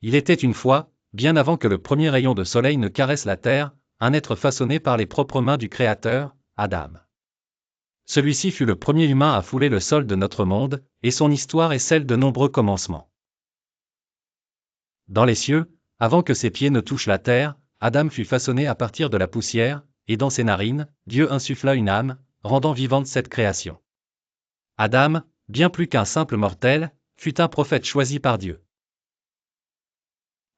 Il était une fois, bien avant que le premier rayon de soleil ne caresse la terre, un être façonné par les propres mains du Créateur, Adam. Celui-ci fut le premier humain à fouler le sol de notre monde, et son histoire est celle de nombreux commencements. Dans les cieux, avant que ses pieds ne touchent la terre, Adam fut façonné à partir de la poussière, et dans ses narines, Dieu insuffla une âme, rendant vivante cette création. Adam, bien plus qu'un simple mortel, fut un prophète choisi par Dieu.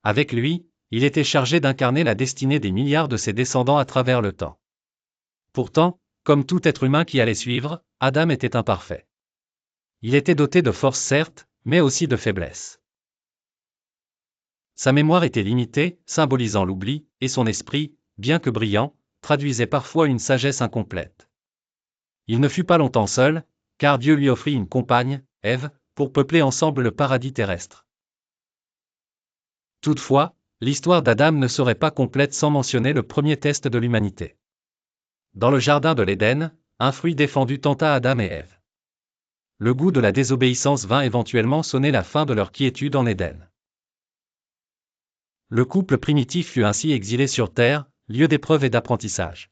Avec lui, il était chargé d'incarner la destinée des milliards de ses descendants à travers le temps. Pourtant, comme tout être humain qui allait suivre, Adam était imparfait. Il était doté de force certes, mais aussi de faiblesse. Sa mémoire était limitée, symbolisant l'oubli, et son esprit, bien que brillant, traduisait parfois une sagesse incomplète. Il ne fut pas longtemps seul, car Dieu lui offrit une compagne, Ève, pour peupler ensemble le paradis terrestre. Toutefois, l'histoire d'Adam ne serait pas complète sans mentionner le premier test de l'humanité. Dans le jardin de l'Éden, un fruit défendu tenta Adam et Ève. Le goût de la désobéissance vint éventuellement sonner la fin de leur quiétude en Éden. Le couple primitif fut ainsi exilé sur terre, lieu d'épreuve et d'apprentissage.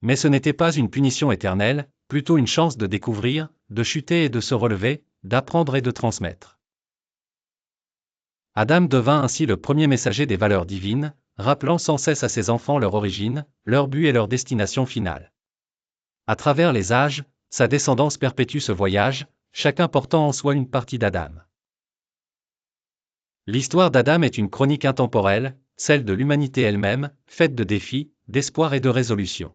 Mais ce n'était pas une punition éternelle, plutôt une chance de découvrir, de chuter et de se relever, d'apprendre et de transmettre. Adam devint ainsi le premier messager des valeurs divines, rappelant sans cesse à ses enfants leur origine, leur but et leur destination finale. À travers les âges, sa descendance perpétue ce voyage, chacun portant en soi une partie d'Adam. L'histoire d'Adam est une chronique intemporelle, celle de l'humanité elle-même, faite de défis, d'espoir et de résolution.